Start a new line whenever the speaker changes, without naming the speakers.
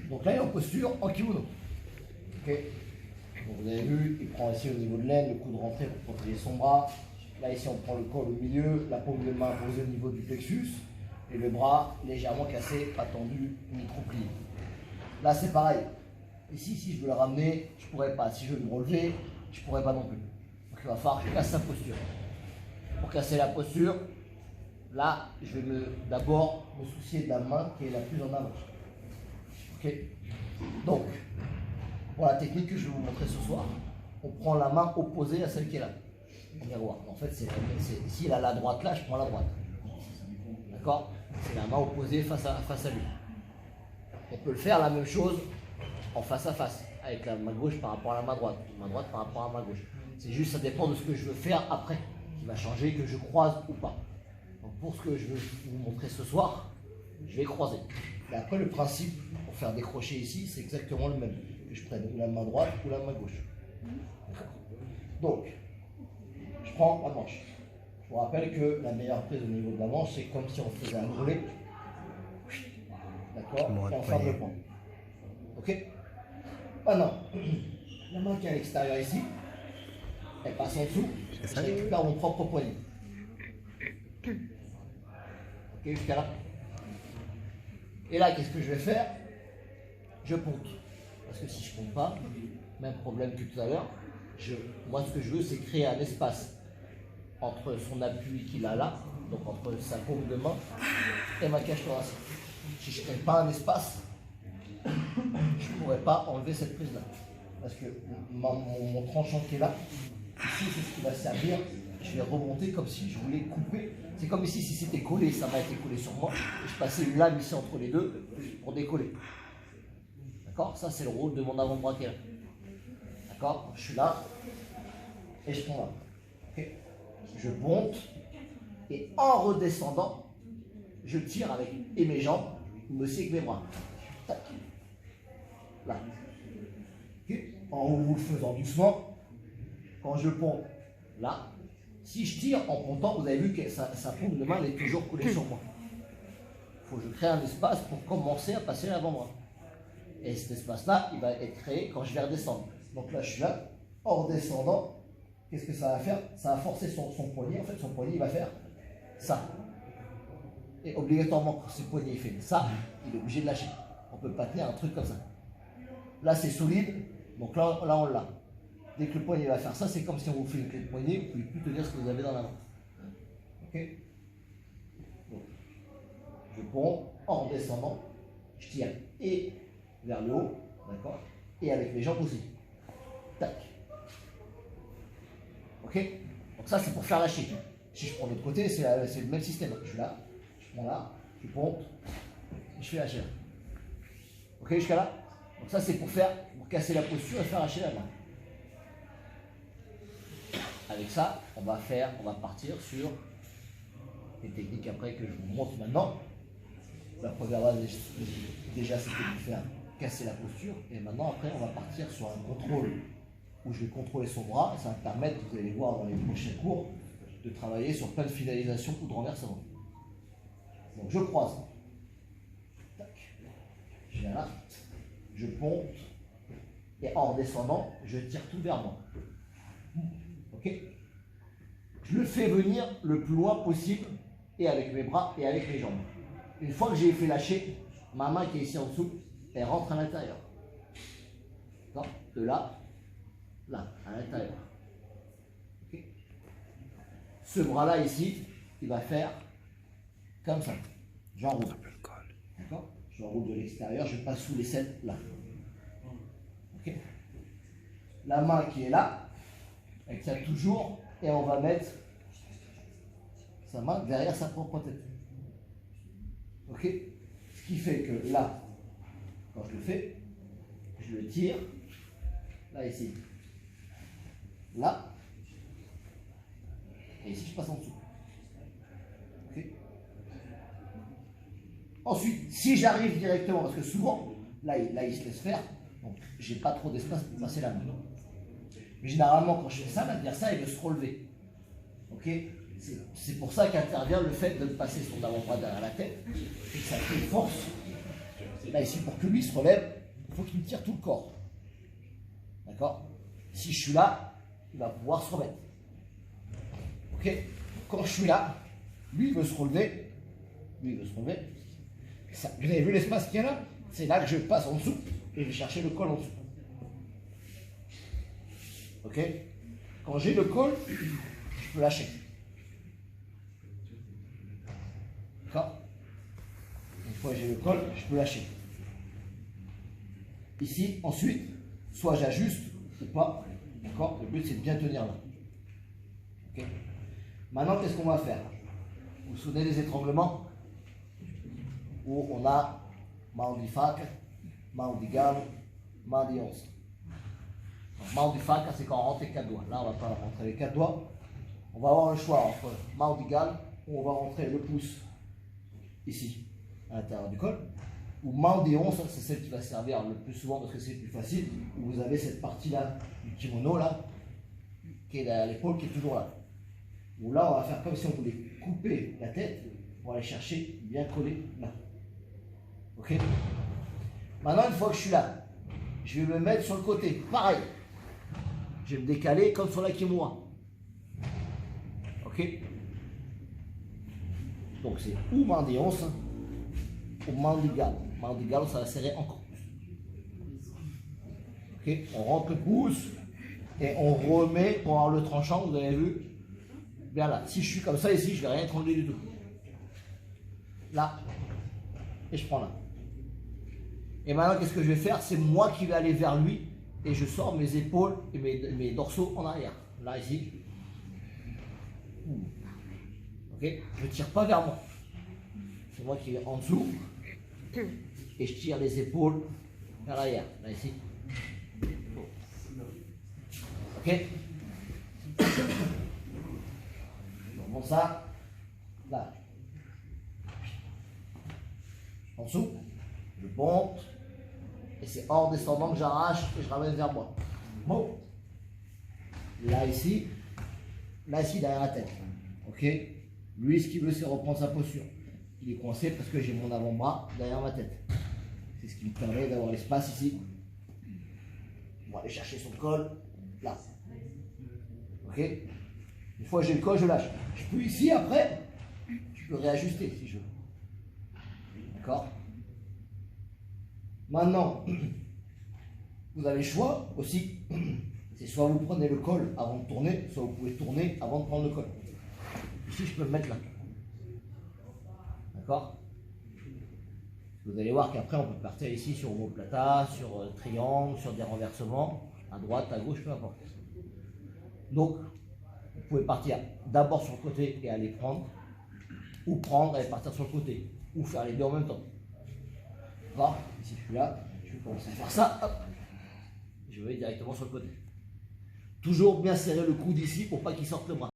Donc là, il est en posture en kimono. Okay. Donc vous avez vu, il prend ici au niveau de l'aine, le coup de rentrée pour protéger son bras. Là, ici, on prend le col au milieu, la paume de main posée au niveau du plexus, et le bras légèrement cassé, pas tendu, micro-plié. Là, c'est pareil. Ici, si je veux le ramener, je ne pourrais pas. Si je veux me relever, je ne pourrais pas non plus. Donc, il va falloir que je casse sa posture. Pour casser la posture, là, je vais d'abord me soucier de la main qui est la plus en avant. Ok. Donc, pour la technique que je vais vous montrer ce soir, on prend la main opposée à celle qui est là. En miroir. En fait, ici, il a la droite là, je prends la droite. D'accord? C'est la main opposée face à lui. On peut le faire la même chose en face à face, avec la main gauche par rapport à la main droite par rapport à la main gauche. C'est juste, ça dépend de ce que je veux faire après, qui va changer, que je croise ou pas. Donc pour ce que je veux vous montrer ce soir, je vais croiser. Et après, le principe pour faire décrocher ici, c'est exactement le même. Que je prenne ou la main droite ou la main gauche. Donc, je prends la manche. Je vous rappelle que la meilleure prise au niveau de la manche, c'est comme si on faisait un groulet. D'accord? Et on ferme le poing. Ok? Maintenant, la main qui est à l'extérieur ici, elle passe en dessous. Je récupère mon propre poignet. Ok, jusqu'à là. Et là, qu'est-ce que je vais faire? Je ponte. Parce que si je ne ponte pas, même problème que tout à l'heure, moi ce que je veux, c'est créer un espace entre son appui qu'il a là, donc entre sa paume de main et ma cage thoracique. Si je ne crée pas un espace, je ne pourrais pas enlever cette prise-là. Parce que mon tranchant qui est là, ici c'est ce qui va servir, je vais remonter comme si je voulais couper. C'est comme ici, si c'était collé, ça m'a été collé sur moi, et je passais une lame ici entre les deux pour décoller. D'accord? Ça c'est le rôle de mon avant-bras qui est là. D'accord? Je suis là, et je prends là. Okay. Je monte, et en redescendant, je tire avec mes jambes, mais aussi avec mes bras. Tac. Là. Okay. En vous le faisant doucement, quand je ponte là, si je tire en pontant, vous avez vu que sa paume de main elle est toujours collée sur moi. Il faut que je crée un espace pour commencer à passer l'avant-bras. Et cet espace-là, il va être créé quand je vais redescendre. Donc là, je suis là, en redescendant, qu'est-ce que ça va faire? Ça va forcer son poignet. En fait, son poignet, il va faire ça. Et obligatoirement, quand ce poignet il fait ça, il est obligé de lâcher. On ne peut pas tenir un truc comme ça. Là, c'est solide. Donc là on l'a. Dès que le poignet va faire ça, c'est comme si on vous fait une clé de poignet, vous ne pouvez plus tenir ce que vous avez dans la main. Ok? Donc, je ponds en redescendant, je tire et vers le haut, d'accord? Et avec les jambes aussi. Tac. Ok? Donc ça, c'est pour faire lâcher. Si je prends de l'autre côté, c'est le même système. Je suis là, je prends là, je ponte, et je fais lâcher là. Ok, jusqu'à là? Donc ça, c'est pour casser la posture et faire lâcher la main. Avec ça, on va partir sur les techniques après que je vous montre maintenant. La première base, déjà, c'était de faire casser la posture. Et maintenant, après, on va partir sur un contrôle où je vais contrôler son bras. Et ça va me permettre, vous allez voir dans les prochains cours, de travailler sur plein de finalisations ou de renversement. Donc, je croise. Tac. Je viens là. Je ponte. Et en redescendant, je tire tout vers moi. Ok? Je le fais venir le plus loin possible, et avec mes bras et avec mes jambes. Une fois que j'ai fait lâcher, ma main qui est ici en dessous, elle rentre à l'intérieur. De là, là, à l'intérieur. Okay. Ce bras-là ici, il va faire comme ça. J'enroule. D'accord? J'enroule de l'extérieur, je passe sous les selles là. Okay. La main qui est là, elle tient toujours, et on va mettre sa main derrière sa propre tête. Ok? Ce qui fait que là, quand je le fais, je le tire, là ici, là, et ici je passe en dessous. Okay? Ensuite, si j'arrive directement, parce que souvent, là il se laisse faire, donc j'ai pas trop d'espace pour passer la main. Mais généralement, quand je fais ça, l'adversaire il veut se relever. Ok? C'est pour ça qu'intervient le fait de passer son avant-bras derrière la tête, et que ça crée une force Et là, ici, pour que lui se relève, il faut qu'il me tire tout le corps. D'accord? Si je suis là, il va pouvoir se remettre. Ok? Quand je suis là, lui, il veut se relever. Lui, il veut se relever. Ça, vous avez vu l'espace qu'il y a là? C'est là que je passe en dessous et je vais chercher le col en dessous. Ok? Quand j'ai le col, je peux lâcher. D'accord? Une fois que j'ai le col, je peux lâcher. Ici, ensuite, soit j'ajuste ou pas. D'accord? Le but, c'est de bien tenir là. Ok? Maintenant, qu'est-ce qu'on va faire? Vous vous souvenez des étranglements? Où on a mão de faca, mão de galo, mão de onça. Mão de faca, c'est quand on rentre les 4 doigts. Là, on ne va pas rentrer les 4 doigts. On va avoir le choix entre mão de galo, où on va rentrer le pouce ici, à l'intérieur du col, ou mão de onça, c'est celle qui va servir le plus souvent parce que c'est plus facile, où vous avez cette partie-là du kimono, là, qui est derrière l'épaule, qui est toujours là. Où là, on va faire comme si on voulait couper la tête pour aller chercher bien collé là. Ok? Maintenant, une fois que je suis là, je vais me mettre sur le côté. Pareil. Je vais me décaler comme sur la kimura. Ok? Donc c'est ou mão de onça ou mão de galo. Mão de galo, ça va serrer encore plus. Ok? On rentre le pouce et on remet pour avoir le tranchant, vous avez vu? Bien là. Si je suis comme ça ici, je ne vais rien étrangler du tout. Là. Et je prends là. Et maintenant, qu'est-ce que je vais faire? C'est moi qui vais aller vers lui et je sors mes épaules et mes dorsaux en arrière. Là, ici. Ok? Je ne tire pas vers moi. C'est moi qui vais en dessous et je tire les épaules vers l'arrière. Là, ici. Ok? Bon, ça. Là. En dessous. Je monte. Et c'est en descendant que j'arrache et je ramène vers moi. Bon. Là, ici derrière la tête. Ok? Lui, ce qu'il veut, c'est reprendre sa posture. Il est coincé parce que j'ai mon avant-bras derrière ma tête. C'est ce qui me permet d'avoir l'espace ici. On va aller chercher son col. Là. Ok? Une fois que j'ai le col, je lâche. Je peux ici, après, je peux réajuster si je veux. D'accord? Maintenant, vous avez le choix aussi, c'est soit vous prenez le col avant de tourner, soit vous pouvez tourner avant de prendre le col. Ici, je peux me mettre là. D'accord? Vous allez voir qu'après, on peut partir ici sur omoplata, sur triangle, sur des renversements, à droite, à gauche, peu importe. Donc, vous pouvez partir d'abord sur le côté et aller prendre, ou prendre et partir sur le côté, ou faire les deux en même temps. D'accord? Si je suis là, je vais commencer à faire ça, hop, je vais directement sur le côté. Toujours bien serrer le coude ici pour pas qu'il sorte le bras.